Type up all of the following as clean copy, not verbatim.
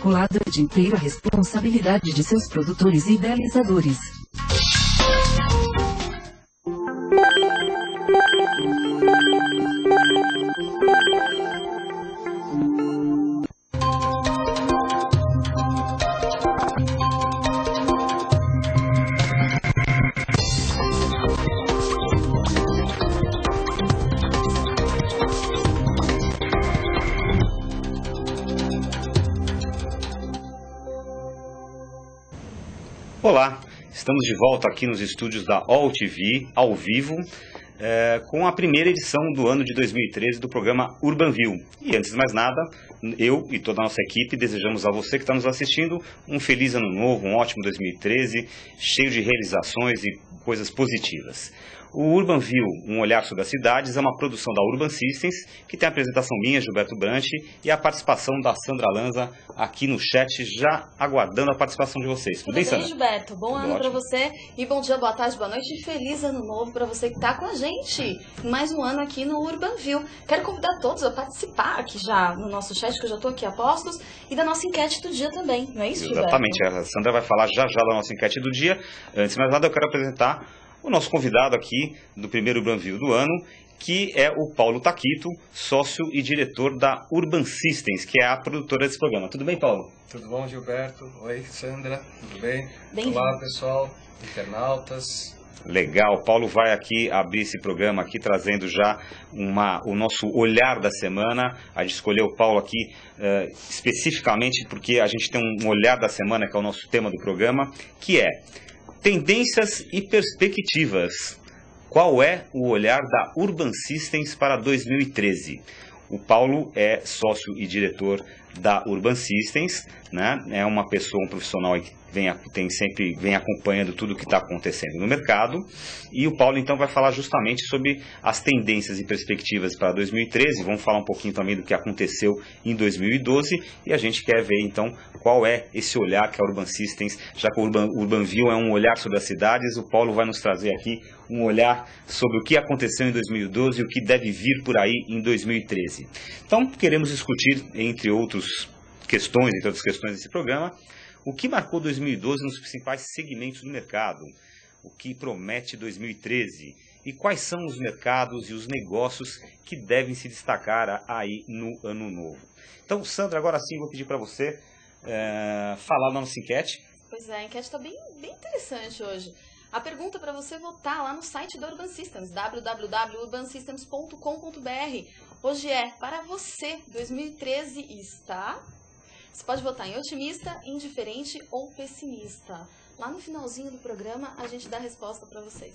Colada de inteira responsabilidade de seus produtores e idealizadores. Olá, estamos de volta aqui nos estúdios da All TV, ao vivo, com a primeira edição do ano de 2013 do programa Urbanview. E antes de mais nada, eu e toda a nossa equipe desejamos a você que está nos assistindo um feliz ano novo, um ótimo 2013, cheio de realizações e coisas positivas. O Urbanview, um olhar sobre as cidades, é uma produção da Urban Systems, que tem a apresentação minha, Gilberto Branchi, e a participação da Sandra Lanza aqui no chat, já aguardando a participação de vocês. Tudo bem, Sandra? Gilberto? Bom ano para você e bom dia, boa tarde, boa noite e feliz ano novo para você que está com a gente em mais um ano aqui no Urbanview. Quero convidar todos a participar aqui já no nosso chat, que eu já estou aqui a postos, e da nossa enquete do dia também, não é isso, Gilberto? Exatamente, a Sandra vai falar já da nossa enquete do dia. Antes de mais nada, eu quero apresentar o nosso convidado aqui do primeiro Urbanview do ano, que é o Paulo Taquito, sócio e diretor da Urban Systems, que é a produtora desse programa. Tudo bem, Paulo? Tudo bom, Gilberto? Oi, Sandra, tudo bem? Bem-vindo. Olá, pessoal, internautas. Legal, Paulo vai aqui abrir esse programa aqui, trazendo já o nosso olhar da semana. A gente escolheu o Paulo aqui especificamente porque a gente tem um olhar da semana, que é o nosso tema do programa, que é tendências e perspectivas. Qual é o olhar da Urban Systems para 2013? O Paulo é sócio e diretor da Urban Systems, né? É uma pessoa, um profissional que sempre vem acompanhando tudo o que está acontecendo no mercado. E o Paulo então vai falar justamente sobre as tendências e perspectivas para 2013. Vamos falar um pouquinho também do que aconteceu em 2012 e a gente quer ver então qual é esse olhar que a Urban Systems, já que o Urbanview é um olhar sobre as cidades, o Paulo vai nos trazer aqui um olhar sobre o que aconteceu em 2012 e o que deve vir por aí em 2013. Então, queremos discutir, entre outras questões desse programa, o que marcou 2012 nos principais segmentos do mercado, o que promete 2013 e quais são os mercados e os negócios que devem se destacar aí no ano novo. Então, Sandra, agora sim vou pedir para você falar na nossa enquete. Pois é, a enquete está bem interessante hoje. A pergunta para você votar lá no site da Urban Systems, www.urbansystems.com.br. Hoje é, para você, 2013 está... Você pode votar em otimista, indiferente ou pessimista. Lá no finalzinho do programa, a gente dá a resposta para vocês.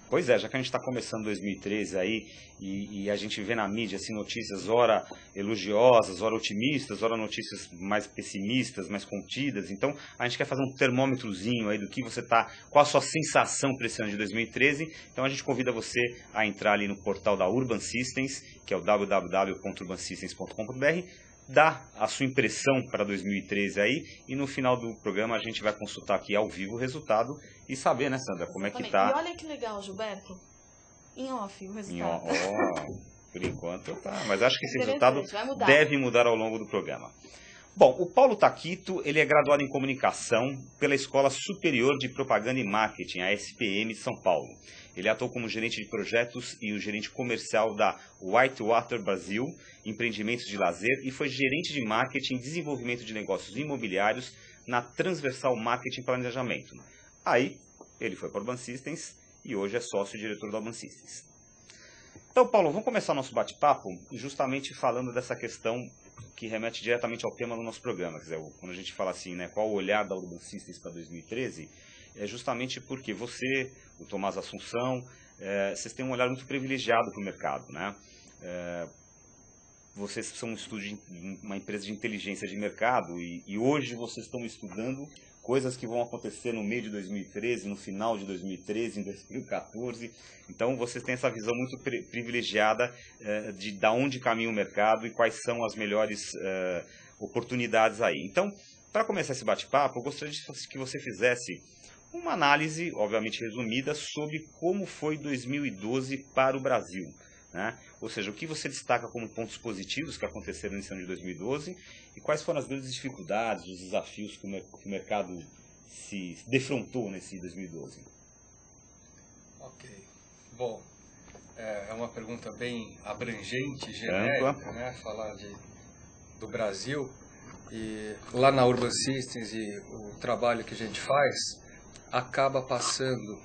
Pois é, já que a gente está começando 2013 aí e a gente vê na mídia assim, notícias ora elogiosas, ora otimistas, ora notícias mais pessimistas, mais contidas. Então a gente quer fazer um termômetrozinho aí do que você está, qual a sua sensação para esse ano de 2013. Então a gente convida você a entrar ali no portal da Urban Systems, que é o www.urbansystems.com.br. Dá a sua impressão para 2013 aí e no final do programa a gente vai consultar aqui ao vivo o resultado e saber, né, Sandra, como é que tá. E olha que legal, Gilberto, em off o resultado. Por enquanto tá, mas acho que esse resultado deve mudar ao longo do programa. Bom, o Paulo Taquito, ele é graduado em comunicação pela Escola Superior de Propaganda e Marketing, a SPM de São Paulo. Ele atuou como gerente de projetos e o gerente comercial da Whitewater Brasil, empreendimentos de lazer, e foi gerente de marketing e desenvolvimento de negócios imobiliários na Transversal Marketing e Planejamento. Aí, ele foi para a Urban Systems e hoje é sócio e diretor da Urban Systems. Então, Paulo, vamos começar o nosso bate-papo justamente falando dessa questão que remete diretamente ao tema do nosso programa. Quer dizer, quando a gente fala assim, né, qual o olhar da Urban Systems para 2013, é justamente porque você, o Tomás Assunção, vocês têm um olhar muito privilegiado para o mercado, né? Vocês são uma empresa de inteligência de mercado e hoje vocês estão estudando coisas que vão acontecer no meio de 2013, no final de 2013, em 2014. Então, vocês têm essa visão muito privilegiada de onde caminha o mercado e quais são as melhores oportunidades aí. Então, para começar esse bate-papo, eu gostaria que você fizesse uma análise, obviamente resumida, sobre como foi 2012 para o Brasil. né? Ou seja, o que você destaca como pontos positivos que aconteceram nesse ano de 2012 e quais foram as grandes dificuldades, os desafios que o mercado se defrontou nesse 2012? Ok. Bom, é uma pergunta bem abrangente, genérica, né? Falar do Brasil. E lá na Urban Systems e o trabalho que a gente faz acaba passando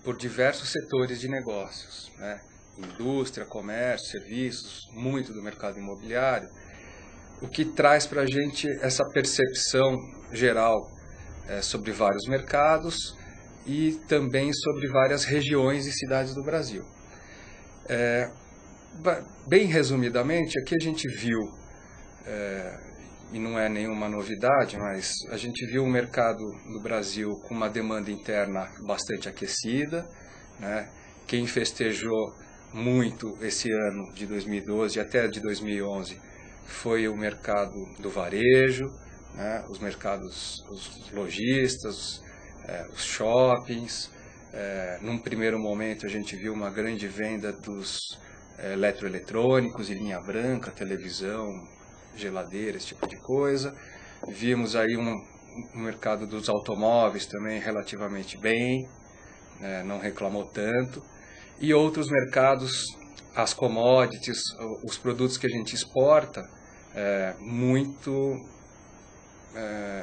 por diversos setores de negócios, né? Indústria, comércio, serviços, muito do mercado imobiliário, o que traz para a gente essa percepção geral sobre vários mercados e também sobre várias regiões e cidades do Brasil. Bem resumidamente, aqui a gente viu, e não é nenhuma novidade, mas a gente viu o mercado do Brasil com uma demanda interna bastante aquecida, né? Quem festejou muito esse ano de 2012 até de 2011 foi o mercado do varejo, né? Os mercados, os lojistas, os shoppings. Num primeiro momento a gente viu uma grande venda dos eletroeletrônicos e linha branca, televisão, geladeira, esse tipo de coisa. Vimos aí um mercado dos automóveis também relativamente bem, não reclamou tanto. E outros mercados, as commodities, os produtos que a gente exporta, muito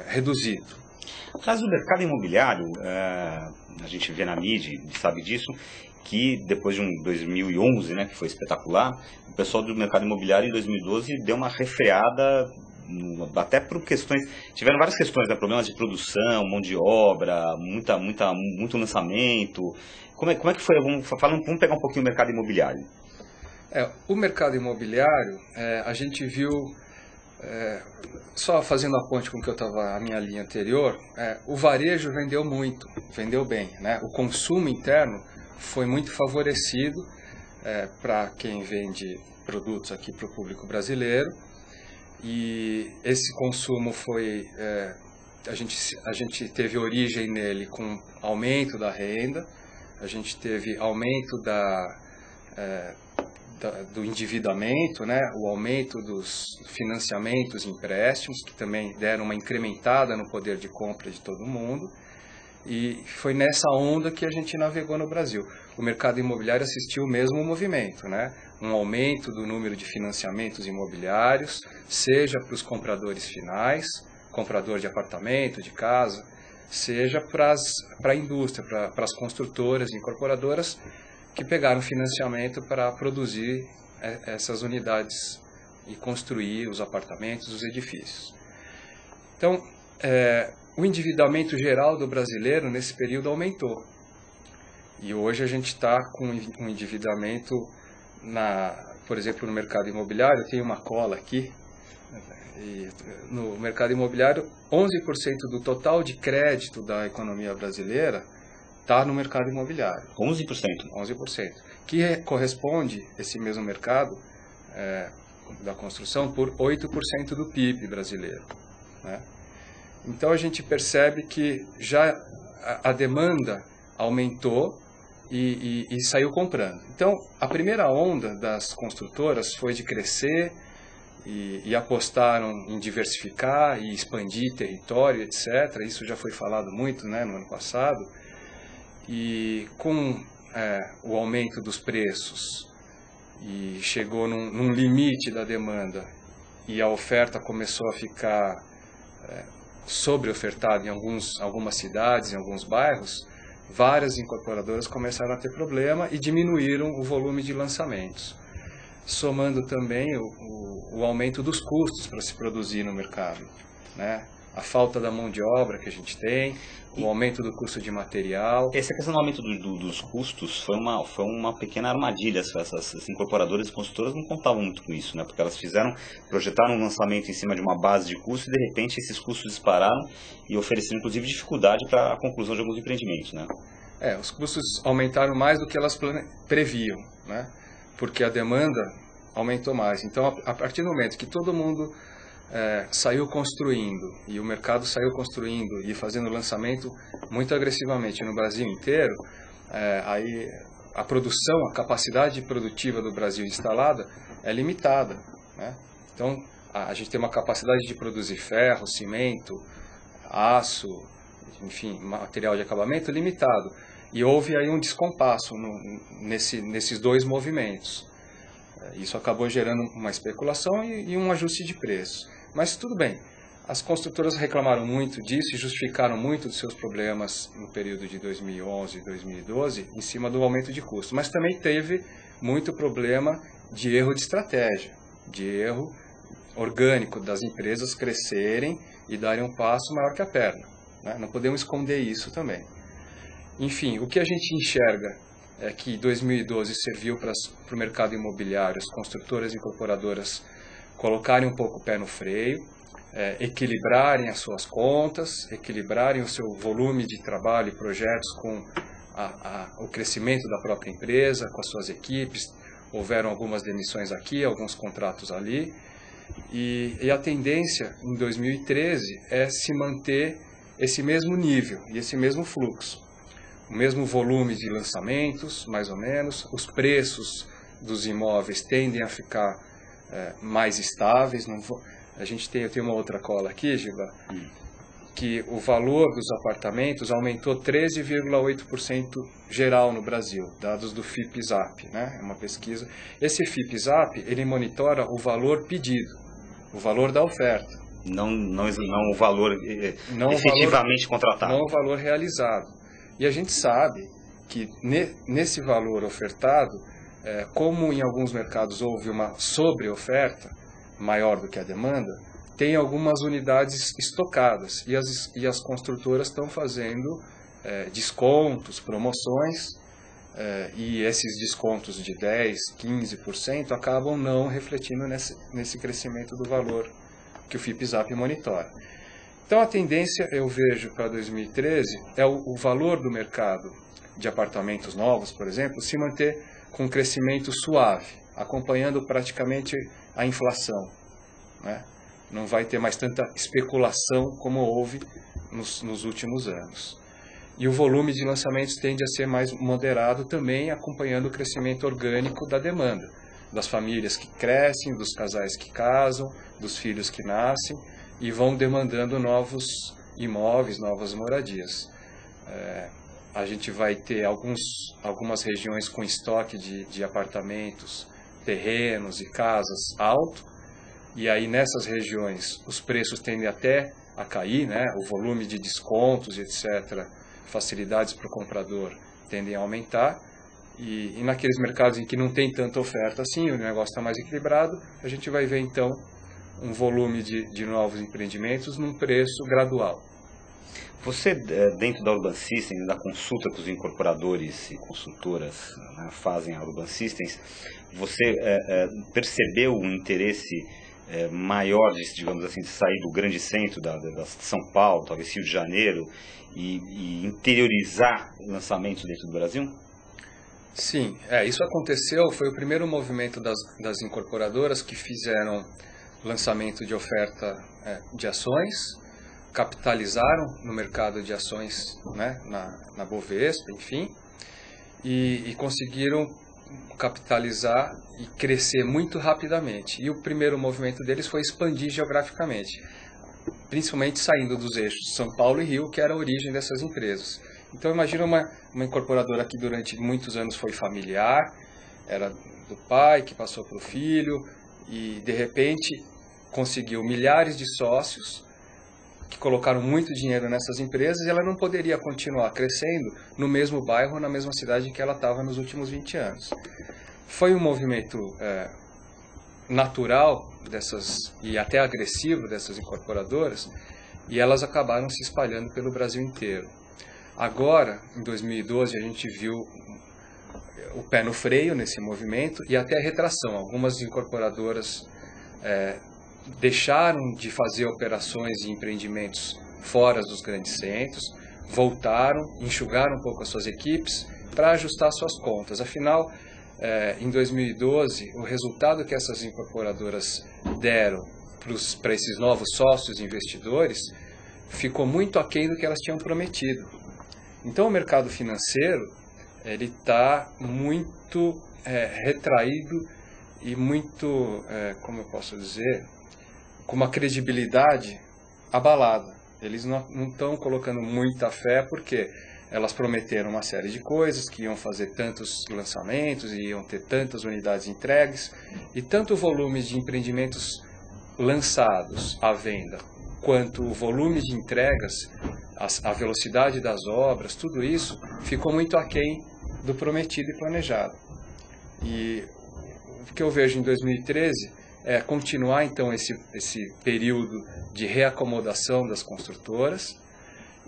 reduzido. No caso do mercado imobiliário, a gente vê na mídia, sabe disso, que depois de um 2011, né, que foi espetacular, o pessoal do mercado imobiliário em 2012 deu uma refreada, até por questões, tiveram várias questões, né, problemas de produção, mão de obra, muito lançamento. Como é que foi? Vamos pegar um pouquinho o mercado imobiliário. O mercado imobiliário, a gente viu, só fazendo a ponte com que a minha linha anterior, o varejo vendeu muito, vendeu bem, né? O consumo interno foi muito favorecido para quem vende produtos aqui para o público brasileiro, e esse consumo foi, a gente teve origem nele com aumento da renda, a gente teve aumento do endividamento, né? O aumento dos financiamentos e empréstimos, que também deram uma incrementada no poder de compra de todo mundo. E foi nessa onda que a gente navegou no Brasil. O mercado imobiliário assistiu o mesmo movimento, né? Um aumento do número de financiamentos imobiliários, seja para os compradores finais, comprador de apartamento, de casa, seja para a indústria, para as construtoras e incorporadoras que pegaram financiamento para produzir essas unidades e construir os apartamentos, os edifícios. Então, o endividamento geral do brasileiro nesse período aumentou. E hoje a gente está com um endividamento, por exemplo, no mercado imobiliário, tem uma cola aqui, e no mercado imobiliário, 11% do total de crédito da economia brasileira está no mercado imobiliário. 11%? 11%. Que corresponde, esse mesmo mercado da construção, por 8% do PIB brasileiro, né? Então a gente percebe que já a demanda aumentou e saiu comprando. Então a primeira onda das construtoras foi de crescer e apostaram em diversificar e expandir território, etc. Isso já foi falado muito, né, no ano passado. E com o aumento dos preços e chegou num limite da demanda e a oferta começou a ficar sobre-ofertada em algumas cidades, em alguns bairros, várias incorporadoras começaram a ter problema e diminuíram o volume de lançamentos, somando também o aumento dos custos para se produzir no mercado, né? A falta da mão de obra que a gente tem, o aumento do custo de material. Essa questão do aumento dos custos foi uma pequena armadilha. Essas incorporadoras e construtoras não contavam muito com isso, né? Porque elas projetaram um lançamento em cima de uma base de custo e de repente esses custos dispararam e ofereceram inclusive dificuldade para a conclusão de alguns empreendimentos, né? Os custos aumentaram mais do que elas previam, né? Porque a demanda aumentou mais. Então, a partir do momento que todo mundo saiu construindo e o mercado saiu construindo e fazendo lançamento muito agressivamente no Brasil inteiro, aí a produção, a capacidade produtiva do Brasil instalada é limitada, né? Então, a gente tem uma capacidade de produzir ferro, cimento, aço, enfim, material de acabamento limitado. E houve aí um descompasso nesses dois movimentos. Isso acabou gerando uma especulação e um ajuste de preço. Mas tudo bem, as construtoras reclamaram muito disso e justificaram muito dos seus problemas no período de 2011 e 2012 em cima do aumento de custo. Mas também teve muito problema de erro de estratégia, de erro orgânico das empresas crescerem e darem um passo maior que a perna, né? Não podemos esconder isso também. Enfim, o que a gente enxerga é que 2012 serviu para o mercado imobiliário, as construtoras e incorporadoras colocarem um pouco o pé no freio, equilibrarem as suas contas, equilibrarem o seu volume de trabalho e projetos com o crescimento da própria empresa, com as suas equipes. Houveram algumas demissões aqui, alguns contratos ali. E a tendência em 2013 é se manter esse mesmo nível e esse mesmo fluxo. O mesmo volume de lançamentos, mais ou menos. Os preços dos imóveis tendem a ficar mais estáveis. Eu tenho uma outra cola aqui, Giba, que o valor dos apartamentos aumentou 13,8% geral no Brasil, dados do FIPE-ZAP, né? É uma pesquisa. Esse FIPE-ZAP, ele monitora o valor pedido, o valor da oferta. Não o valor efetivamente contratado. Não o valor realizado. E a gente sabe que nesse valor ofertado, como em alguns mercados houve uma sobreoferta maior do que a demanda, tem algumas unidades estocadas e as construtoras estão fazendo descontos, promoções, e esses descontos de 10%, 15% acabam não refletindo nesse crescimento do valor que o FIPE-ZAP monitora. Então a tendência, eu vejo para 2013, é o valor do mercado de apartamentos novos, por exemplo, se manter com um crescimento suave, acompanhando praticamente a inflação, né? Não vai ter mais tanta especulação como houve nos últimos anos. E o volume de lançamentos tende a ser mais moderado também, acompanhando o crescimento orgânico da demanda, das famílias que crescem, dos casais que casam, dos filhos que nascem e vão demandando novos imóveis, novas moradias. A gente vai ter algumas regiões com estoque de apartamentos, terrenos e casas alto, e aí nessas regiões os preços tendem até a cair, né? O volume de descontos, etc., facilidades para o comprador tendem a aumentar, e naqueles mercados em que não tem tanta oferta assim, o negócio está mais equilibrado, a gente vai ver então um volume de novos empreendimentos num preço gradual. Você, dentro da Urban Systems, da consulta que os incorporadores e consultoras, né, fazem a Urban Systems, você percebeu um interesse maior, digamos assim, de sair do grande centro da São Paulo, talvez Rio de Janeiro, e interiorizar lançamentos dentro do Brasil? Sim, isso aconteceu, foi o primeiro movimento das incorporadoras que fizeram lançamento de oferta de ações, capitalizaram no mercado de ações, né, na Bovespa, enfim, e conseguiram capitalizar e crescer muito rapidamente. E o primeiro movimento deles foi expandir geograficamente, principalmente saindo dos eixos São Paulo e Rio, que era a origem dessas empresas. Então imagina uma incorporadora que durante muitos anos foi familiar, era do pai que passou para o filho e de repente conseguiu milhares de sócios que colocaram muito dinheiro nessas empresas, e ela não poderia continuar crescendo no mesmo bairro, na mesma cidade em que ela estava nos últimos 20 anos. Foi um movimento natural e até agressivo dessas incorporadoras, e elas acabaram se espalhando pelo Brasil inteiro. Agora, em 2012, a gente viu o pé no freio nesse movimento e até a retração. Algumas incorporadoras deixaram de fazer operações e empreendimentos fora dos grandes centros, voltaram, enxugaram um pouco as suas equipes para ajustar suas contas. Afinal, em 2012, o resultado que essas incorporadoras deram para esses novos sócios investidores ficou muito aquém do que elas tinham prometido. Então, o mercado financeiro ele está muito retraído e muito, como eu posso dizer, com uma credibilidade abalada. Eles não estão colocando muita fé porque elas prometeram uma série de coisas, que iam fazer tantos lançamentos, iam ter tantas unidades entregues, e tanto o volume de empreendimentos lançados à venda, quanto o volume de entregas, a velocidade das obras, tudo isso ficou muito aquém do prometido e planejado. E o que eu vejo em 2013 é continuar então esse período de reacomodação das construtoras,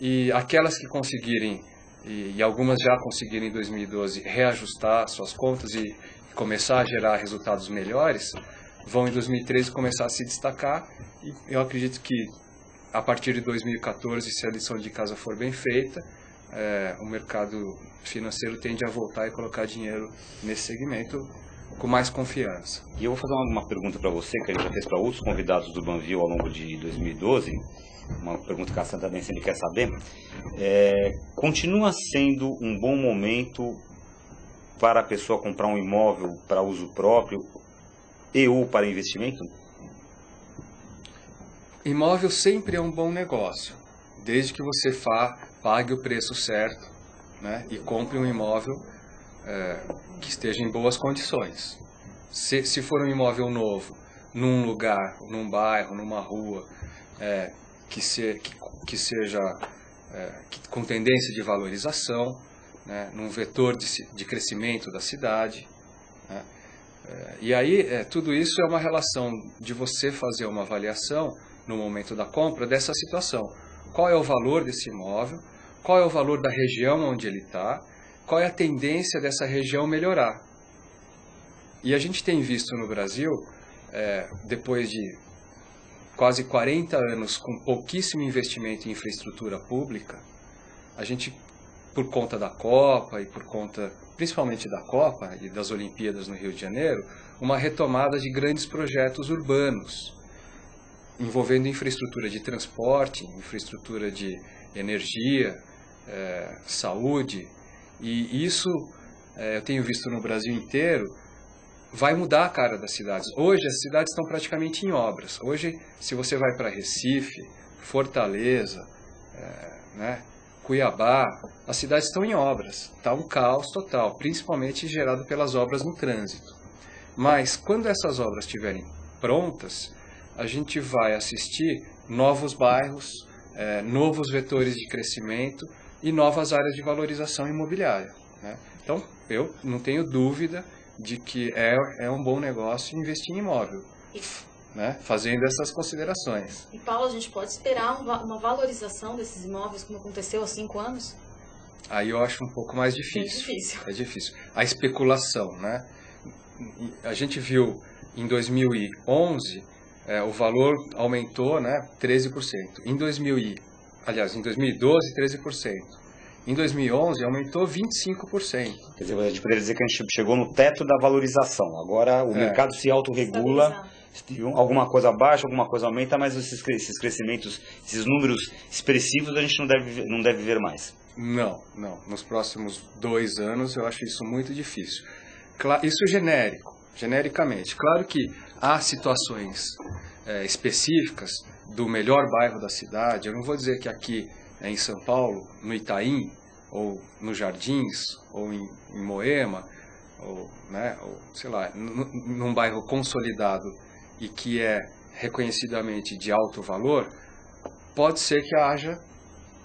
e aquelas que conseguirem, e algumas já conseguiram em 2012, reajustar suas contas e começar a gerar resultados melhores, vão em 2013 começar a se destacar, e eu acredito que a partir de 2014, se a lição de casa for bem feita, o mercado financeiro tende a voltar e colocar dinheiro nesse segmento com mais confiança. E eu vou fazer uma pergunta para você, que a gente já fez para outros convidados do Banview ao longo de 2012, uma pergunta que a Sandra também sempre quer saber. Continua sendo um bom momento para a pessoa comprar um imóvel para uso próprio e ou para investimento? Imóvel sempre é um bom negócio, desde que você pague o preço certo, né, e compre um imóvel que esteja em boas condições. Se for um imóvel novo, num lugar, num bairro, numa rua, que seja com tendência de valorização, né, num vetor de crescimento da cidade, né, e aí tudo isso é uma relação de você fazer uma avaliação no momento da compra dessa situação. Qual é o valor desse imóvel? Qual é o valor da região onde ele está? Qual é a tendência dessa região melhorar? E a gente tem visto no Brasil, depois de quase 40 anos com pouquíssimo investimento em infraestrutura pública, a gente, por conta da Copa e por conta principalmente da Copa e das Olimpíadas no Rio de Janeiro, uma retomada de grandes projetos urbanos, envolvendo infraestrutura de transporte, infraestrutura de energia, saúde, e isso eu tenho visto no Brasil inteiro, vai mudar a cara das cidades. Hoje as cidades estão praticamente em obras. Hoje, se você vai para Recife, Fortaleza, né, Cuiabá, as cidades estão em obras. Está um caos total, principalmente gerado pelas obras no trânsito. Mas quando essas obras estiverem prontas, a gente vai assistir novos bairros, novos vetores de crescimento e novas áreas de valorização imobiliária, né? Então, eu não tenho dúvida de que é um bom negócio investir em imóvel, né? Fazendo essas considerações. E, Paulo, a gente pode esperar uma valorização desses imóveis como aconteceu há 5 anos? Aí eu acho um pouco mais difícil. É difícil. A especulação, né? A gente viu em 2011... o valor aumentou, né, 13%. Em 2012, 13%. Em 2011, aumentou 25%. Quer dizer, a gente poderia dizer que a gente chegou no teto da valorização. Agora o mercado se autorregula, alguma coisa baixa, alguma coisa aumenta, mas esses crescimentos, esses números expressivos, a gente não deve ver mais. Não. Nos próximos 2 anos, eu acho isso muito difícil. Isso genericamente. Claro que há situações específicas do melhor bairro da cidade. Eu não vou dizer que aqui em São Paulo, no Itaim, ou nos Jardins, ou em Moema, ou sei lá, num bairro consolidado e que é reconhecidamente de alto valor, pode ser que haja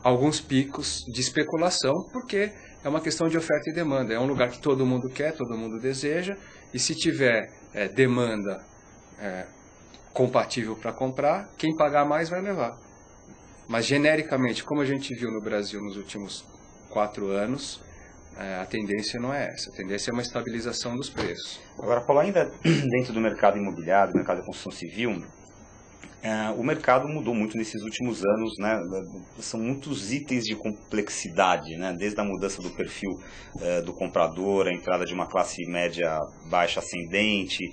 alguns picos de especulação, porque é uma questão de oferta e demanda. É um lugar que todo mundo quer, todo mundo deseja, e se tiver demanda compatível para comprar, quem pagar mais vai levar. Mas genericamente, como a gente viu no Brasil nos últimos 4 anos, a tendência não é essa. A tendência é uma estabilização dos preços. Agora, Paulo, ainda dentro do mercado imobiliário, do mercado de construção civil, o mercado mudou muito nesses últimos anos, né? São muitos itens de complexidade, né? Desde a mudança do perfil do comprador, a entrada de uma classe média baixa ascendente,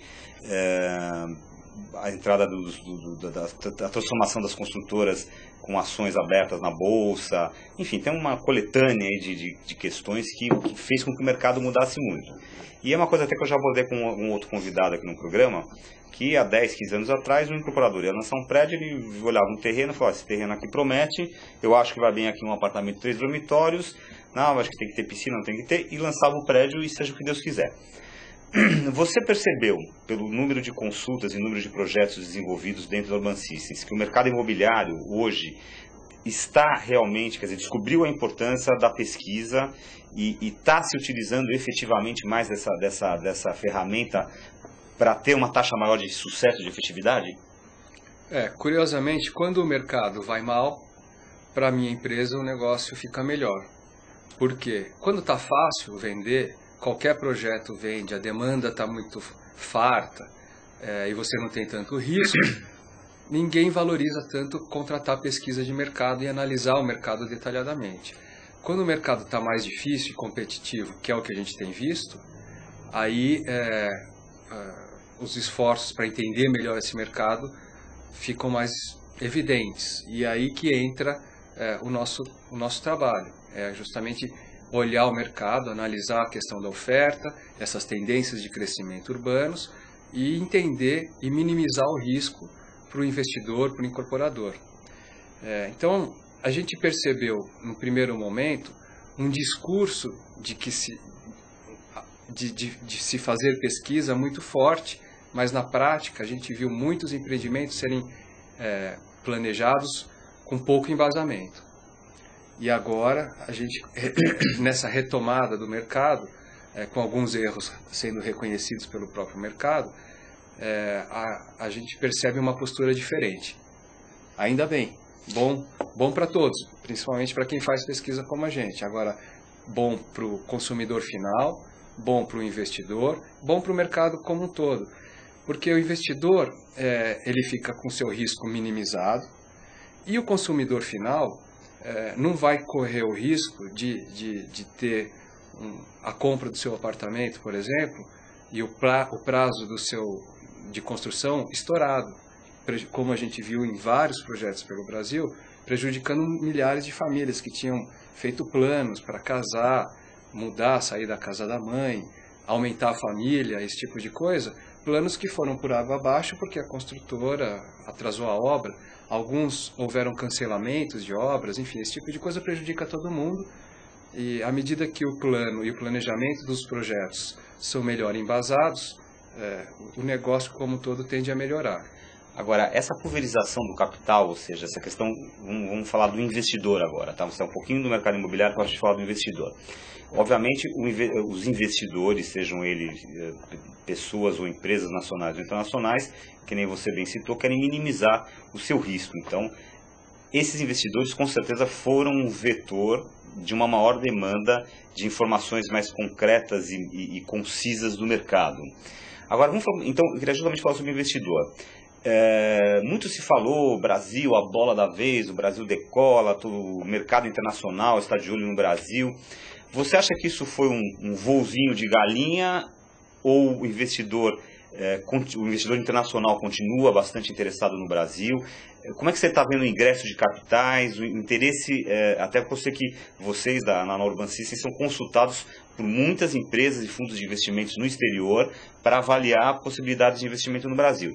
a entrada da transformação das construtoras com ações abertas na Bolsa, enfim, tem uma coletânea aí de questões que fez com que o mercado mudasse muito. E é uma coisa até que eu já abordei com um outro convidado aqui no programa, que há 10, 15 anos atrás, um incorporador ia lançar um prédio, ele olhava um terreno e falava, esse terreno aqui promete, eu acho que vai bem aqui um apartamento de 3 dormitórios, não, acho que tem que ter piscina, não tem que ter, e lançava o prédio e seja o que Deus quiser. Você percebeu, pelo número de consultas e número de projetos desenvolvidos dentro da Urban Systems, que o mercado imobiliário hoje está realmente, quer dizer, descobriu a importância da pesquisa e está se utilizando efetivamente mais dessa ferramenta para ter uma taxa maior de sucesso, de efetividade? Curiosamente, quando o mercado vai mal, para a minha empresa o negócio fica melhor. Por quê? Quando está fácil vender, qualquer projeto vende, a demanda está muito farta e você não tem tanto risco, ninguém valoriza tanto contratar pesquisa de mercado e analisar o mercado detalhadamente. Quando o mercado está mais difícil e competitivo, que é o que a gente tem visto, aí os esforços para entender melhor esse mercado ficam mais evidentes. E aí que entra o nosso trabalho, justamente olhar o mercado, analisar a questão da oferta, essas tendências de crescimento urbanos e entender e minimizar o risco para o investidor, para o incorporador. Então, a gente percebeu, no primeiro momento, um discurso de se fazer pesquisa muito forte, mas na prática a gente viu muitos empreendimentos serem planejados com pouco embasamento. E agora, a gente, nessa retomada do mercado, com alguns erros sendo reconhecidos pelo próprio mercado, a gente percebe uma postura diferente. Ainda bem, bom para todos, principalmente para quem faz pesquisa como a gente. Agora, bom para o consumidor final, bom para o investidor, bom para o mercado como um todo. Porque o investidor, ele fica com seu risco minimizado e o consumidor final não vai correr o risco de ter a compra do seu apartamento, por exemplo, e o prazo de construção estourado, como a gente viu em vários projetos pelo Brasil, prejudicando milhares de famílias que tinham feito planos para casar, mudar, sair da casa da mãe, aumentar a família, esse tipo de coisa, planos que foram por água abaixo porque a construtora atrasou a obra, alguns houveram cancelamentos de obras, enfim, esse tipo de coisa prejudica todo mundo. E à medida que o plano e o planejamento dos projetos são melhor embasados, o negócio como um todo tende a melhorar. Agora, essa pulverização do capital, ou seja, essa questão, vamos falar do investidor agora, tá? Você está um pouquinho do mercado imobiliário, para a gente falar do investidor. Obviamente, os investidores, sejam eles pessoas ou empresas nacionais ou internacionais, que nem você bem citou, querem minimizar o seu risco. Então, esses investidores com certeza foram um vetor de uma maior demanda de informações mais concretas e concisas do mercado. Agora, então, eu queria justamente falar sobre o investidor. Muito se falou, Brasil, a bola da vez, o Brasil decola, o mercado internacional está de olho no Brasil. Você acha que isso foi um voozinho de galinha ou o investidor internacional continua bastante interessado no Brasil? Como é que você está vendo o ingresso de capitais, o interesse, até porque eu sei que vocês na Urban Systems são consultados por muitas empresas e fundos de investimentos no exterior para avaliar possibilidades de investimento no Brasil.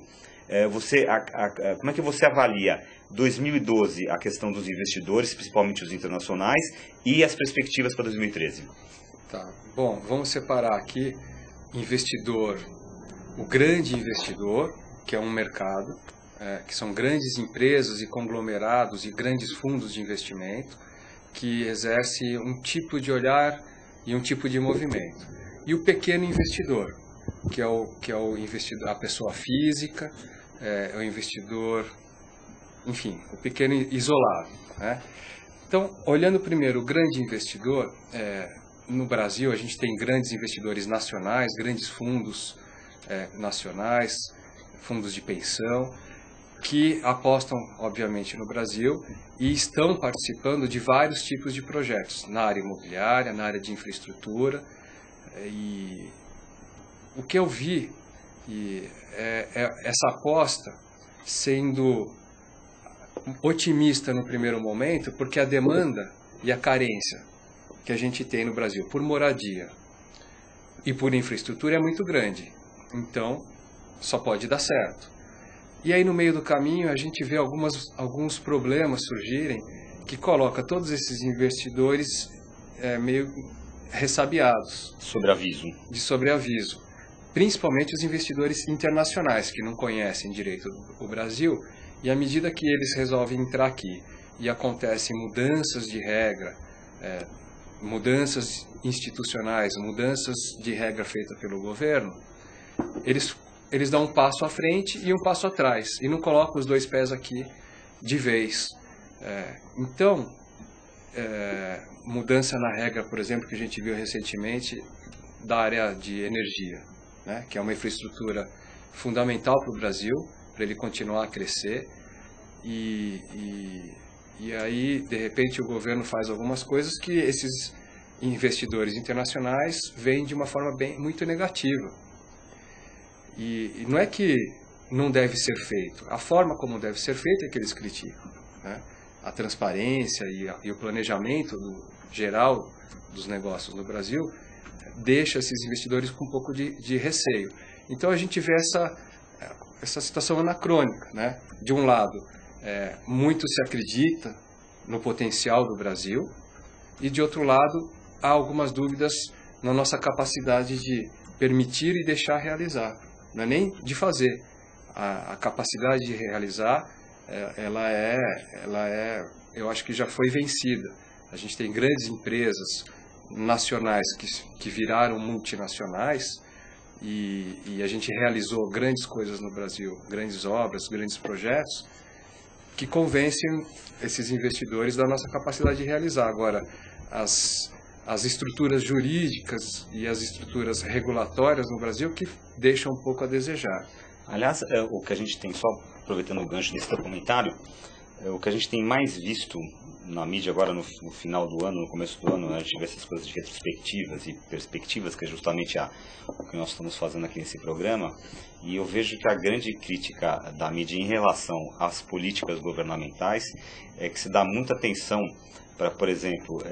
Como é que você avalia 2012 a questão dos investidores, principalmente os internacionais, e as perspectivas para 2013? Tá. Bom, vamos separar aqui investidor, o grande investidor, que é um mercado, que são grandes empresas e conglomerados e grandes fundos de investimento, que exerce um tipo de olhar e um tipo de movimento. E o pequeno investidor, que é o investidor, a pessoa física, é o investidor, enfim, o pequeno isolado, né? Então, olhando primeiro o grande investidor, no Brasil a gente tem grandes investidores nacionais, grandes fundos nacionais, fundos de pensão, que apostam, obviamente, no Brasil e estão participando de vários tipos de projetos, na área imobiliária, na área de infraestrutura. E o que eu vi E essa aposta sendo otimista no primeiro momento, porque a demanda e a carência que a gente tem no Brasil por moradia e por infraestrutura é muito grande. Então, só pode dar certo. E aí, no meio do caminho, a gente vê alguns problemas surgirem que coloca todos esses investidores meio ressabiados. De sobreaviso. Principalmente os investidores internacionais, que não conhecem direito o Brasil, e à medida que eles resolvem entrar aqui e acontecem mudanças de regra, mudanças institucionais, mudanças de regra feita pelo governo, eles dão um passo à frente e um passo atrás, e não colocam os dois pés aqui de vez. Então, mudança na regra, por exemplo, que a gente viu recentemente da área de energia, né, que é uma infraestrutura fundamental para o Brasil, para ele continuar a crescer, e aí, de repente, o governo faz algumas coisas que esses investidores internacionais veem de uma forma muito negativa. E não é que não deve ser feito, a forma como deve ser feito é que eles criticam, né? A transparência e o planejamento geral dos negócios no Brasil deixa esses investidores com um pouco de receio. Então a gente vê essa situação anacrônica, né? De um lado, muito se acredita no potencial do Brasil, e de outro lado, há algumas dúvidas na nossa capacidade de permitir e deixar realizar. Não é nem de fazer. A capacidade de realizar, eu acho que já foi vencida. A gente tem grandes empresas nacionais que viraram multinacionais, e a gente realizou grandes coisas no Brasil, grandes obras, grandes projetos, que convencem esses investidores da nossa capacidade de realizar. Agora, as estruturas jurídicas e as estruturas regulatórias no Brasil que deixam um pouco a desejar. Aliás, o que a gente tem, só aproveitando o gancho desse teu comentário, o que a gente tem mais visto na mídia agora no final do ano, no começo do ano, a gente vê essas coisas de retrospectivas e perspectivas, que é justamente o que nós estamos fazendo aqui nesse programa, e eu vejo que a grande crítica da mídia em relação às políticas governamentais é que se dá muita atenção para, por exemplo,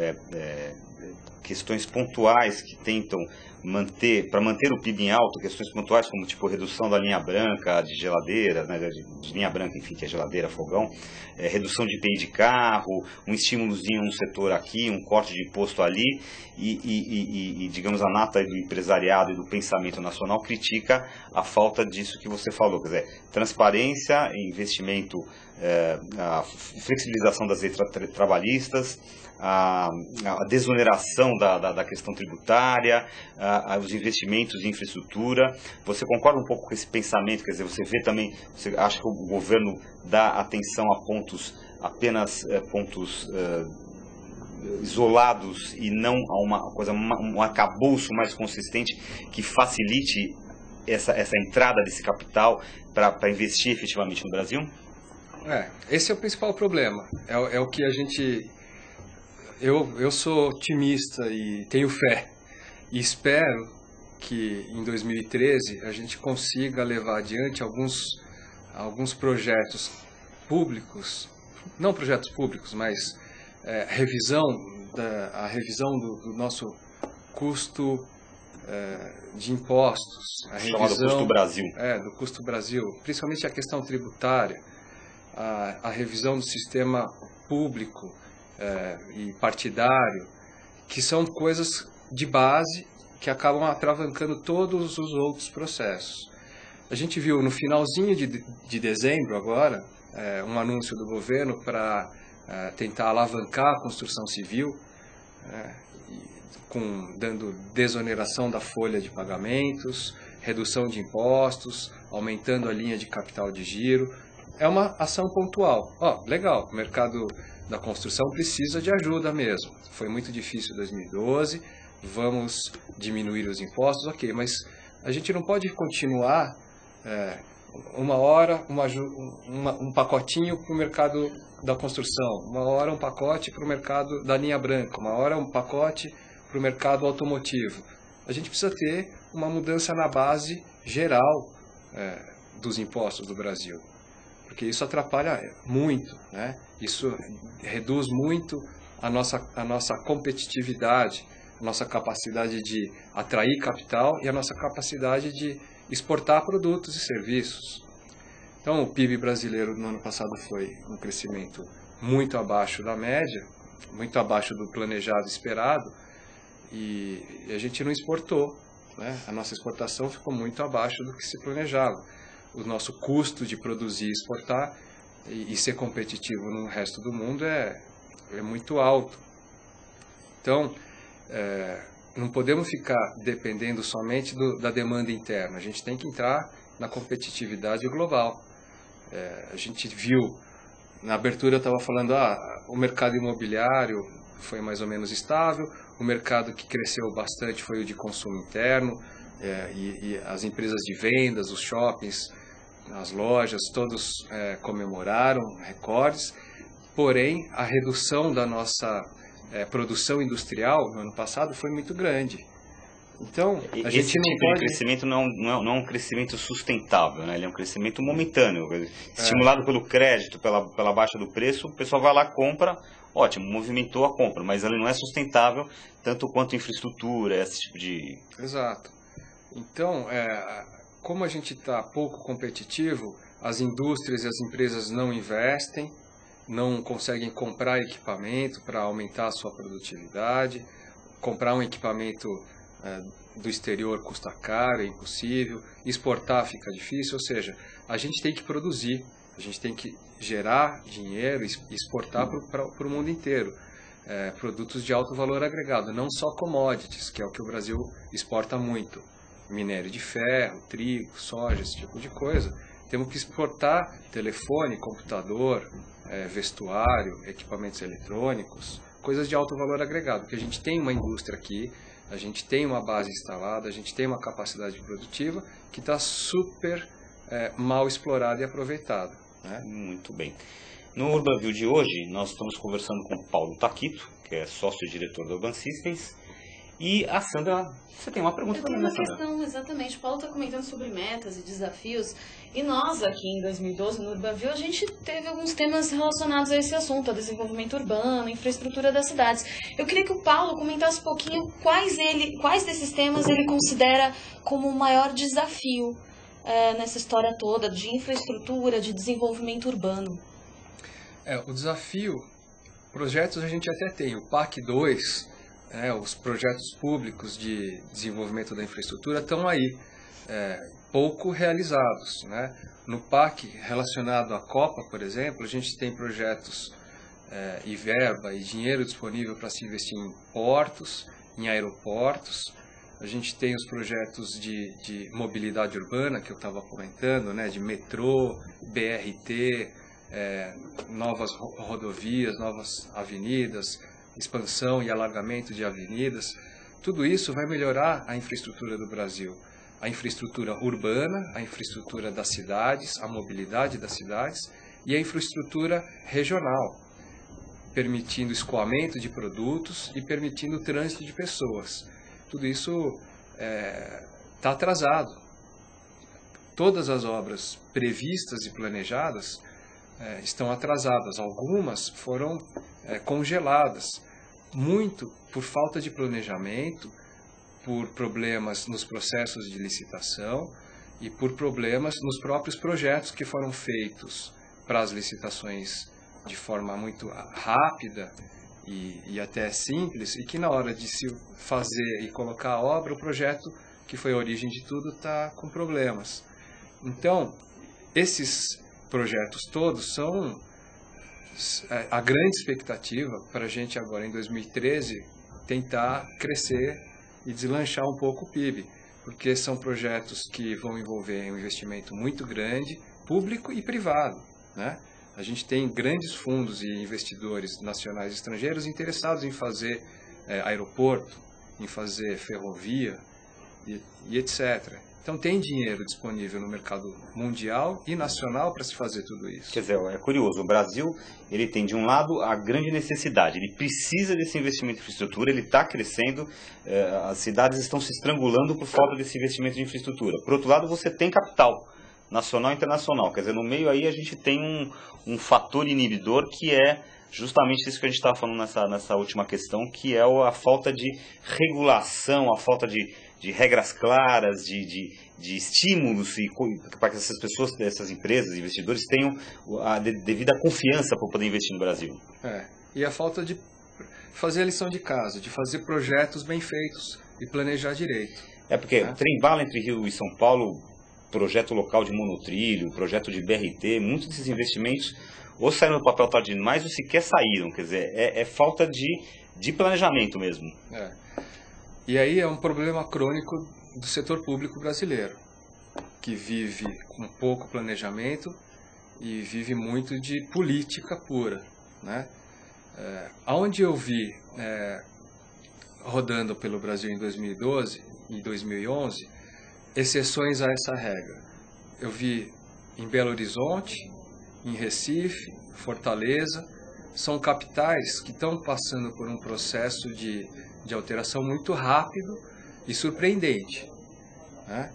questões pontuais que tentam para manter o PIB em alto, questões pontuais como tipo redução da linha branca de geladeira, né, de linha branca, enfim, que é geladeira, fogão, redução de IPI de carro, um estímulozinho num setor aqui, um corte de imposto ali, e digamos, a nata do empresariado e do pensamento nacional critica a falta disso que você falou, quer dizer, transparência, investimento, a flexibilização das leis trabalhistas, a desoneração da questão tributária, os investimentos em infraestrutura. Você concorda um pouco com esse pensamento? Quer dizer, você vê também, você acha que o governo dá atenção a apenas pontos isolados e não a um arcabouço mais consistente que facilite essa entrada desse capital para investir efetivamente no Brasil? Esse é o principal problema. É o que a gente... Eu sou otimista e tenho fé. E espero que em 2013 a gente consiga levar adiante alguns projetos públicos, não projetos públicos, mas a revisão do nosso custo de impostos. Chamado Custo Brasil. Do Custo Brasil, principalmente a questão tributária, a revisão do sistema público e partidário, que são coisas de base que acabam atravancando todos os outros processos. A gente viu no finalzinho de dezembro agora um anúncio do governo para tentar alavancar a construção civil, dando desoneração da folha de pagamentos, redução de impostos, aumentando a linha de capital de giro. É uma ação pontual. Legal, o mercado da construção precisa de ajuda mesmo. Foi muito difícil em 2012, vamos diminuir os impostos, ok, mas a gente não pode continuar uma hora um pacotinho para o mercado da construção, uma hora um pacote para o mercado da linha branca, uma hora um pacote para o mercado automotivo. A gente precisa ter uma mudança na base geral dos impostos do Brasil, porque isso atrapalha muito, né? Isso reduz muito a nossa competitividade, a nossa capacidade de atrair capital e a nossa capacidade de exportar produtos e serviços. Então, o PIB brasileiro no ano passado foi um crescimento muito abaixo da média, muito abaixo do planejado esperado, e a gente não exportou, né? A nossa exportação ficou muito abaixo do que se planejava. O nosso custo de produzir e exportar e ser competitivo no resto do mundo é muito alto. Então, não podemos ficar dependendo somente da demanda interna. A gente tem que entrar na competitividade global. A gente viu, na abertura eu estava falando, o mercado imobiliário foi mais ou menos estável, o mercado que cresceu bastante foi o de consumo interno, e as empresas de vendas, os shoppings, as lojas, todos comemoraram recordes, porém a redução da nossa produção industrial no ano passado foi muito grande. Então, a gente esse tipo de crescimento não é um crescimento sustentável, né? Ele é um crescimento momentâneo, estimulado pelo crédito, pela baixa do preço, o pessoal vai lá, compra, ótimo, movimentou a compra, mas ele não é sustentável tanto quanto infraestrutura, esse tipo de... Exato. Então, como a gente está pouco competitivo, as indústrias e as empresas não investem, não conseguem comprar equipamento para aumentar a sua produtividade, comprar um equipamento do exterior custa caro, é impossível, exportar fica difícil, ou seja, a gente tem que produzir, a gente tem que gerar dinheiro e exportar para o mundo inteiro, produtos de alto valor agregado, não só commodities, que é o que o Brasil exporta muito, minério de ferro, trigo, soja, esse tipo de coisa. Temos que exportar telefone, computador, vestuário, equipamentos eletrônicos, coisas de alto valor agregado, porque a gente tem uma indústria aqui, a gente tem uma base instalada, a gente tem uma capacidade produtiva que está super mal explorada e aproveitada, né? Muito bem. No UrbanView de hoje, nós estamos conversando com o Paulo Taquito, que é sócio-diretor da Urban Systems, e a Sandra, você tem uma pergunta também, né, Sandra? Eu tenho uma questão, exatamente. O Paulo está comentando sobre metas e desafios. E nós, aqui em 2012, no UrbanView, a gente teve alguns temas relacionados a esse assunto, a desenvolvimento urbano, infraestrutura das cidades. Eu queria que o Paulo comentasse um pouquinho quais desses temas ele considera como o maior desafio nessa história toda de infraestrutura, de desenvolvimento urbano. O desafio, projetos a gente até tem. O PAC 2... os projetos públicos de desenvolvimento da infraestrutura estão aí, pouco realizados, né? No PAC, relacionado à Copa, por exemplo, a gente tem projetos e verba e dinheiro disponível para se investir em portos, em aeroportos. A gente tem os projetos de mobilidade urbana, que eu estava comentando, né? De metrô, BRT, novas rodovias, novas avenidas, expansão e alargamento de avenidas. Tudo isso vai melhorar a infraestrutura do Brasil. A infraestrutura urbana, a infraestrutura das cidades, a mobilidade das cidades e a infraestrutura regional, permitindo escoamento de produtos e permitindo o trânsito de pessoas. Tudo isso está atrasado. Todas as obras previstas e planejadas estão atrasadas. Algumas foram congeladas, muito por falta de planejamento, por problemas nos processos de licitação e por problemas nos próprios projetos que foram feitos para as licitações de forma muito rápida e até simples, e que na hora de se fazer e colocar a obra, o projeto, que foi a origem de tudo, está com problemas. Então, esses projetos todos são a grande expectativa para a gente agora, em 2013, tentar crescer e deslanchar um pouco o PIB, porque são projetos que vão envolver um investimento muito grande, público e privado, né? A gente tem grandes fundos e investidores nacionais e estrangeiros interessados em fazer aeroporto, em fazer ferrovia e etc. Então tem dinheiro disponível no mercado mundial e nacional para se fazer tudo isso. Quer dizer, é curioso, o Brasil ele tem de um lado a grande necessidade, ele precisa desse investimento em infraestrutura, ele está crescendo, as cidades estão se estrangulando por falta desse investimento de infraestrutura. Por outro lado, você tem capital, nacional e internacional. Quer dizer, no meio aí a gente tem um fator inibidor que é justamente isso que a gente estava falando nessa última questão, que é a falta de regulação, a falta de regras claras, de estímulos para que essas pessoas, essas empresas, investidores tenham a devida confiança para poder investir no Brasil. E a falta de fazer a lição de casa, de fazer projetos bem feitos e planejar direito. Porque o trem-bala entre Rio e São Paulo, projeto local de monotrilho, projeto de BRT, muitos desses investimentos ou saíram do papel tarde demais ou sequer saíram. Quer dizer, é falta de planejamento mesmo. E aí é um problema crônico do setor público brasileiro, que vive com pouco planejamento e vive muito de política pura, né? Aonde eu vi rodando pelo Brasil em 2012 e 2011 exceções a essa regra. Eu vi em Belo Horizonte, em Recife, Fortaleza, são capitais que estão passando por um processo de alteração muito rápido e surpreendente, né?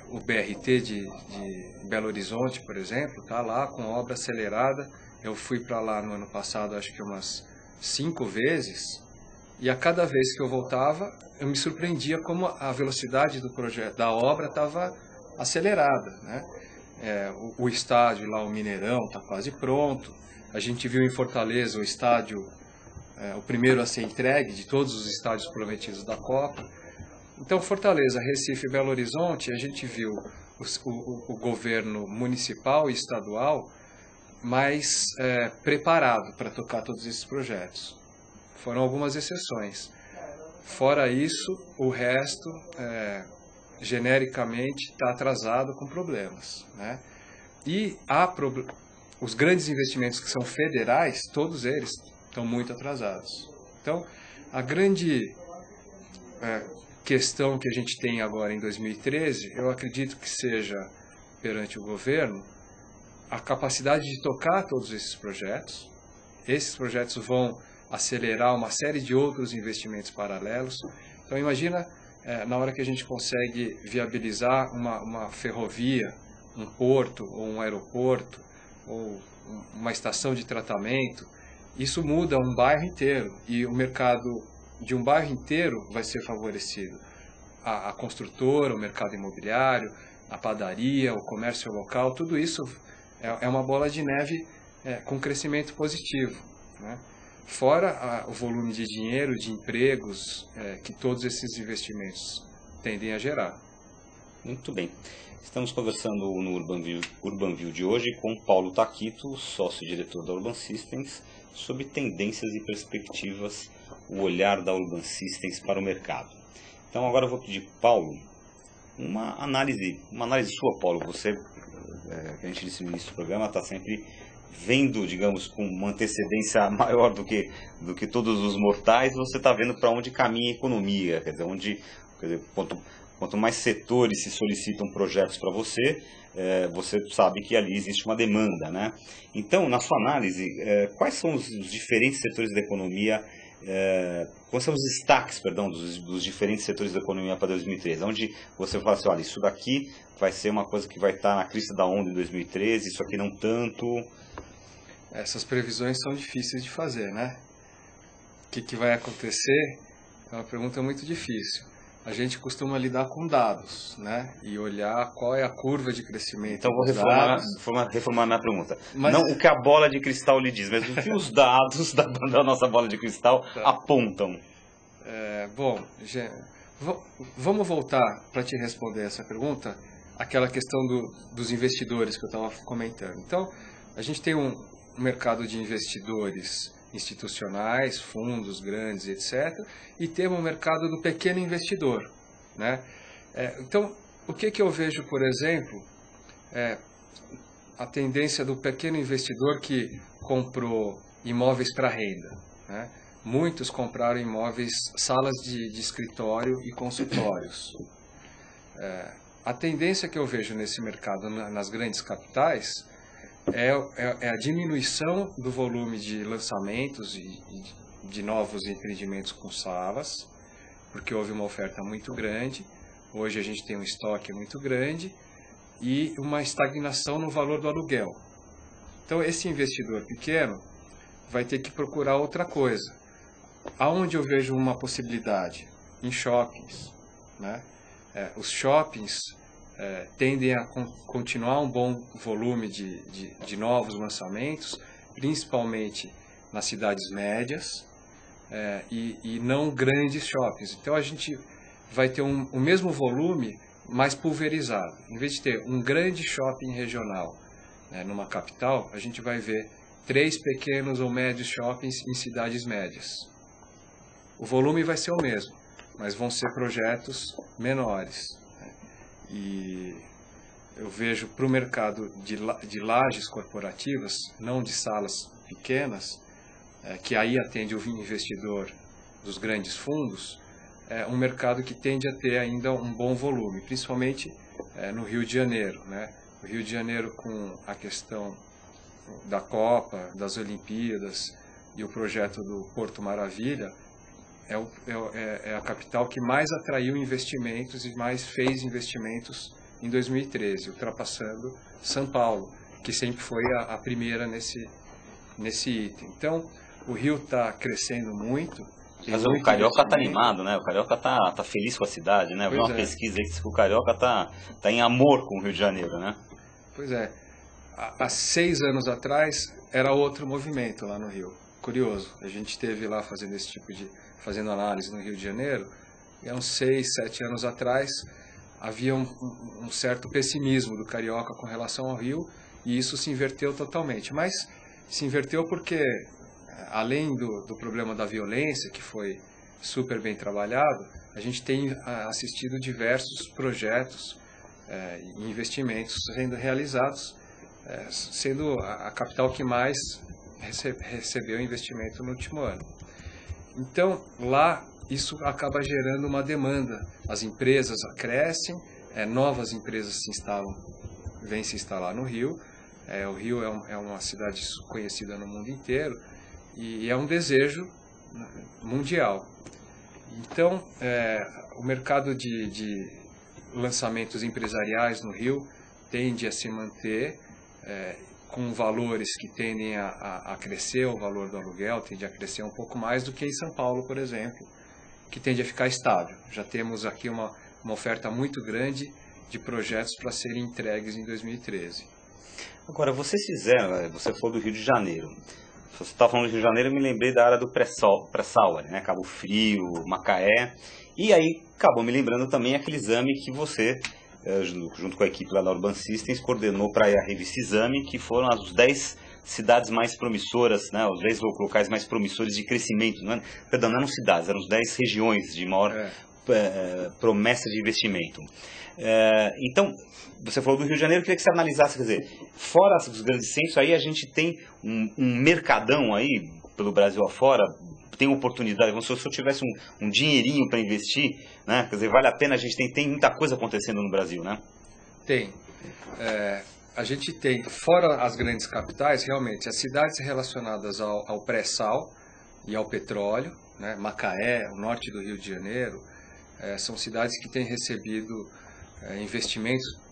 O BRT de Belo Horizonte, por exemplo, está lá com obra acelerada. Eu fui para lá no ano passado, acho que umas 5 vezes, e a cada vez que eu voltava, eu me surpreendia como a velocidade do projeto, da obra estava acelerada, né? O estádio lá, o Mineirão, está quase pronto. A gente viu em Fortaleza o estádio, o primeiro a ser entregue de todos os estádios prometidos da Copa. Então, Fortaleza, Recife e Belo Horizonte, a gente viu o governo municipal e estadual mais preparado para tocar todos esses projetos. Foram algumas exceções. Fora isso, o resto, genericamente, está atrasado com problemas, né? E os grandes investimentos que são federais, todos eles estão muito atrasados. Então, a grande questão que a gente tem agora em 2013, eu acredito que seja perante o governo, a capacidade de tocar todos esses projetos. Esses projetos vão acelerar uma série de outros investimentos paralelos. Então, imagina na hora que a gente consegue viabilizar uma ferrovia, um porto ou um aeroporto, ou uma estação de tratamento, isso muda um bairro inteiro e o mercado de um bairro inteiro vai ser favorecido. A construtora, o mercado imobiliário, a padaria, o comércio local, tudo isso é uma bola de neve com crescimento positivo, né? Fora o volume de dinheiro, de empregos que todos esses investimentos tendem a gerar. Muito bem. Estamos conversando no Urbanview de hoje com Paulo Taquito, sócio-diretor da Urban Systems, sobre tendências e perspectivas, o olhar da Urban Systems para o mercado. Então agora eu vou pedir, Paulo, uma análise sua, Paulo. Você, que a gente disse no início do programa, está sempre vendo, digamos, com uma antecedência maior do que todos os mortais. Você está vendo para onde caminha a economia, quer dizer, quanto mais setores se solicitam projetos para você, você sabe que ali existe uma demanda, né? Então, na sua análise, quais são os diferentes setores da economia, quais são os destaques, dos diferentes setores da economia para 2013? Onde você fala assim, olha, isso daqui vai ser uma coisa que vai estar na crista da onda em 2013, isso aqui não tanto. Essas previsões são difíceis de fazer, né? O que vai acontecer é uma pergunta muito difícil. A gente costuma lidar com dados, né? E olhar qual é a curva de crescimento. Então vou reformar minha pergunta. Não o que a bola de cristal lhe diz, mas o que os dados da nossa bola de cristal apontam. Bom, vamos voltar para te responder essa pergunta, aquela questão dos investidores que eu estava comentando. Então, a gente tem um mercado de investidores institucionais, fundos grandes, etc. E temos um mercado do pequeno investidor, né? Então, o que eu vejo, por exemplo, a tendência do pequeno investidor que comprou imóveis para renda, né? Muitos compraram imóveis, salas de escritório e consultórios. A tendência que eu vejo nesse mercado, nas grandes capitais, é a diminuição do volume de lançamentos e de novos empreendimentos com salas, porque houve uma oferta muito grande. Hoje a gente tem um estoque muito grande e uma estagnação no valor do aluguel. Então, esse investidor pequeno vai ter que procurar outra coisa. Aonde eu vejo uma possibilidade? Em shoppings, né? Os shoppings tendem a continuar um bom volume de novos lançamentos, principalmente nas cidades médias, e não grandes shoppings. Então, a gente vai ter o mesmo volume, mais pulverizado. Em vez de ter um grande shopping regional numa capital, a gente vai ver 3 pequenos ou médios shoppings em cidades médias. O volume vai ser o mesmo, mas vão ser projetos menores. E eu vejo para o mercado de lajes corporativas, não de salas pequenas, que aí atende o investidor dos grandes fundos, um mercado que tende a ter ainda um bom volume, principalmente no Rio de Janeiro, né? O Rio de Janeiro, com a questão da Copa, das Olimpíadas e o projeto do Porto Maravilha, é a capital que mais atraiu investimentos e mais fez investimentos em 2013, ultrapassando São Paulo, que sempre foi a primeira nesse item. Então, o Rio está crescendo muito. Mas o Carioca está animado, né? O Carioca está feliz com a cidade, né? Eu vi uma pesquisa aí que diz que o Carioca está em amor com o Rio de Janeiro, né? Pois é. Há 6 anos atrás era outro movimento lá no Rio. Curioso. A gente esteve lá fazendo fazendo análise no Rio de Janeiro, e há uns 6, 7 anos atrás havia um certo pessimismo do Carioca com relação ao Rio, e isso se inverteu totalmente. Mas se inverteu porque, além do problema da violência, que foi super bem trabalhado, a gente tem assistido diversos projetos e investimentos sendo realizados, sendo a capital que mais recebeu investimento no último ano. Então, lá, isso acaba gerando uma demanda. As empresas crescem, novas empresas vêm se instalar no Rio. O Rio é uma cidade conhecida no mundo inteiro, e é um desejo mundial. Então, o mercado de lançamentos empresariais no Rio tende a se manter com valores que tendem a crescer, o valor do aluguel tende a crescer um pouco mais do que em São Paulo, por exemplo, que tende a ficar estável. Já temos aqui uma oferta muito grande de projetos para serem entregues em 2013. Agora, você falou do Rio de Janeiro. Você estava falando do Rio de Janeiro, eu me lembrei da área do pré-sal, né? Cabo Frio, Macaé. E aí acabou me lembrando também aquele exame que você, junto com a equipe lá da Urban Systems, coordenou para a revista Exame, que foram as 10 cidades mais promissoras, né? Os 10 locais mais promissores de crescimento. Perdão, não eram cidades, eram os 10 regiões de maior promessa de investimento. Então, você falou do Rio de Janeiro, eu queria que você analisasse, quer dizer, fora os grandes centros, aí a gente tem um mercadão aí, pelo Brasil afora, tem oportunidade, se eu tivesse um dinheirinho para investir, né? Quer dizer, vale a pena, a gente tem muita coisa acontecendo no Brasil, né? Tem. A gente tem, fora as grandes capitais, realmente, as cidades relacionadas ao pré-sal e ao petróleo, né? Macaé, o norte do Rio de Janeiro, são cidades que têm recebido investimentos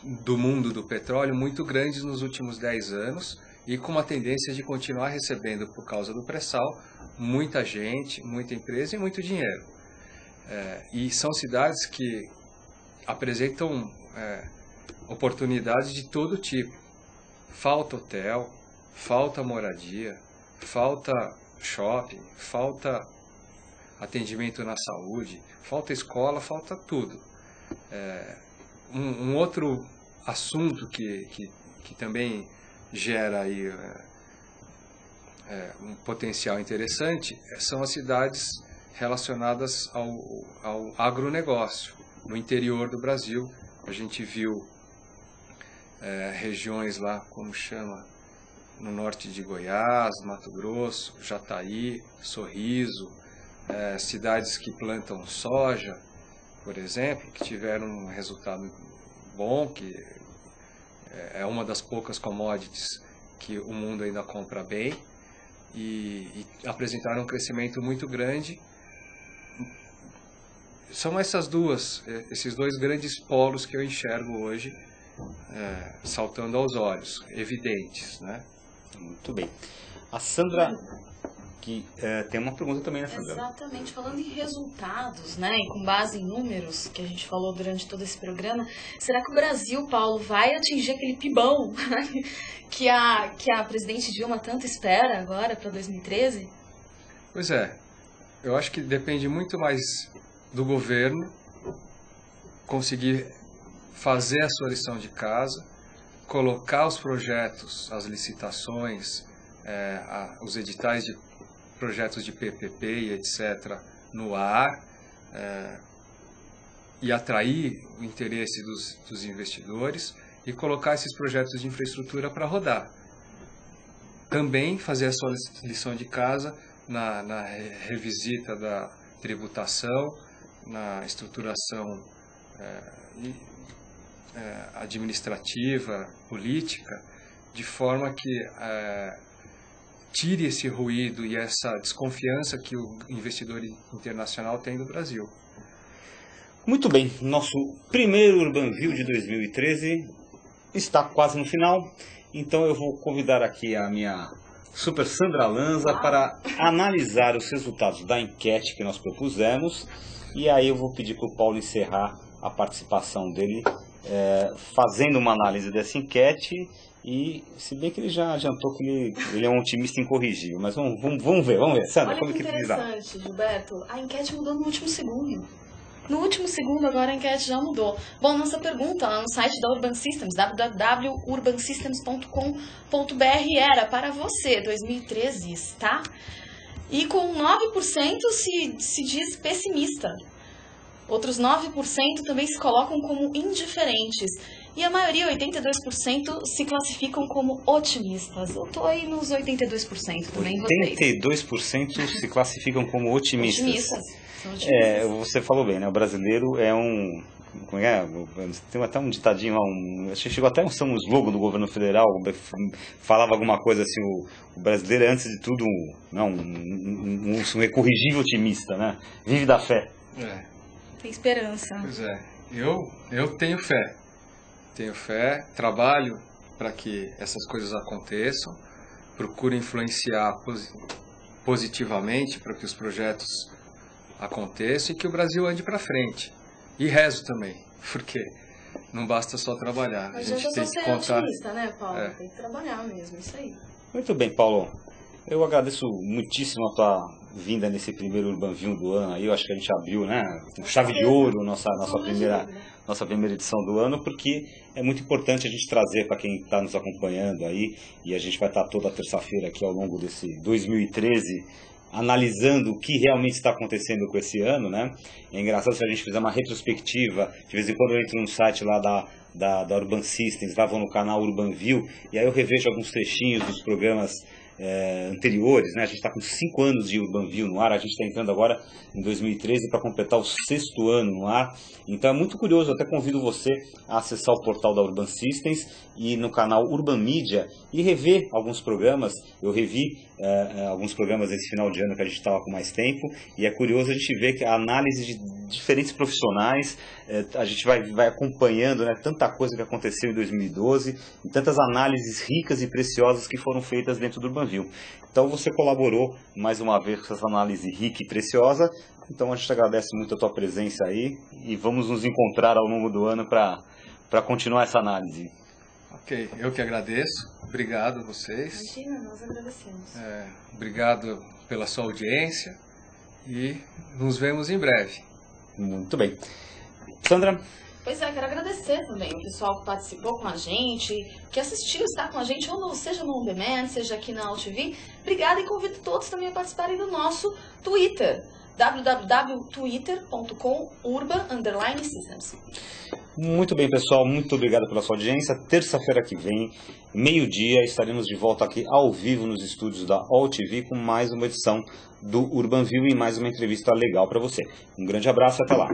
do mundo do petróleo muito grandes nos últimos 10 anos e com uma tendência de continuar recebendo, por causa do pré-sal, muita gente, muita empresa e muito dinheiro. E são cidades que apresentam oportunidades de todo tipo. Falta hotel, falta moradia, falta shopping, falta atendimento na saúde, falta escola, falta tudo. Um outro assunto que também gera aí um potencial interessante são as cidades relacionadas ao agronegócio. No interior do Brasil, a gente viu regiões lá, como chama, no norte de Goiás, Mato Grosso, Jataí, Sorriso, cidades que plantam soja, por exemplo, que tiveram um resultado bom, que é uma das poucas commodities que o mundo ainda compra bem, e apresentaram um crescimento muito grande, são esses dois grandes polos que eu enxergo hoje, saltando aos olhos, evidentes, né? Muito bem. A Sandra, que tem uma pergunta também, né, Sandra? Exatamente, falando em resultados, né, e com base em números que a gente falou durante todo esse programa, será que o Brasil, Paulo, vai atingir aquele pibão que a presidente Dilma tanto espera agora para 2013? Pois é, eu acho que depende muito mais do governo conseguir fazer a sua lição de casa, colocar os projetos, as licitações, os editais de projetos de PPP e etc. no ar, e atrair o interesse dos investidores e colocar esses projetos de infraestrutura para rodar. Também fazer a sua lição de casa na revisita da tributação, na estruturação administrativa, política, de forma que tire esse ruído e essa desconfiança que o investidor internacional tem do Brasil. Muito bem, nosso primeiro UrbanView de 2013 está quase no final, então eu vou convidar aqui a minha Super Sandra Lanza para analisar os resultados da enquete que nós propusemos, e aí eu vou pedir para o Paulo encerrar a participação dele fazendo uma análise dessa enquete. E se bem que ele já adiantou que ele é um otimista incorrigível, mas vamos ver. Sandra, olha como que interessante, Gilberto, a enquete mudou no último segundo. No último segundo agora a enquete já mudou. Bom, nossa pergunta lá no site da Urban Systems, www.urbansystems.com.br, era para você, 2013 está? E com 9% se diz pessimista. Outros 9% também se colocam como indiferentes. E a maioria, 82%, se classificam como otimistas. Eu estou aí nos 82% também, 82% se classificam como otimistas. São otimistas. Você falou bem, né? O brasileiro é um... Como é? Tem até um ditadinho lá, acho que chegou até a ser um slogan do governo federal, falava alguma coisa assim, o brasileiro é, antes de tudo, um incorrigível otimista, né? Vive da fé. Tem esperança. Pois é, eu tenho fé. Tenho fé, trabalho para que essas coisas aconteçam, procuro influenciar positivamente para que os projetos aconteçam e que o Brasil ande para frente. E rezo também, porque não basta só trabalhar. A gente tem que contar. Otimista, né, Paulo? Tem que trabalhar mesmo, isso aí. Muito bem, Paulo. Eu agradeço muitíssimo a tua vinda nesse primeiro UrbanView do ano. Aí eu acho que a gente abriu, né, com chave de ouro nossa primeira edição do ano, porque é muito importante a gente trazer para quem está nos acompanhando aí, e a gente vai estar toda terça-feira aqui ao longo desse 2013 analisando o que realmente está acontecendo com esse ano, né? É engraçado se a gente fizer uma retrospectiva, de vez em quando eu entro no site lá da Urban Systems, lá vou no canal UrbanView, e aí eu revejo alguns trechinhos dos programas anteriores, né? A gente está com 5 anos de UrbanView no ar, a gente está entrando agora em 2013 para completar o 6º ano no ar, então é muito curioso, eu até convido você a acessar o portal da Urban Systems e no canal Urban Media e rever alguns programas. Eu revi alguns programas esse final de ano que a gente estava com mais tempo, e é curioso a gente ver que a análise de diferentes profissionais, a gente vai acompanhando, né, tanta coisa que aconteceu em 2012 e tantas análises ricas e preciosas que foram feitas dentro do UrbanView. Então você colaborou mais uma vez com essa análise rica e preciosa, então a gente agradece muito a tua presença aí e vamos nos encontrar ao longo do ano para continuar essa análise. Ok, eu que agradeço, obrigado a vocês. Imagina, nós agradecemos. Obrigado pela sua audiência e nos vemos em breve. Muito bem. Sandra? Pois é, quero agradecer também o pessoal que participou com a gente, que assistiu, está com a gente, seja no On Demand, seja aqui na AltV. Obrigada e convido todos também a participarem do nosso Twitter, www.twitter.com/urban_systems. Muito bem, pessoal, muito obrigado pela sua audiência. Terça-feira que vem, meio-dia, estaremos de volta aqui ao vivo nos estúdios da AltV com mais uma edição do UrbanView e mais uma entrevista legal para você. Um grande abraço e até lá.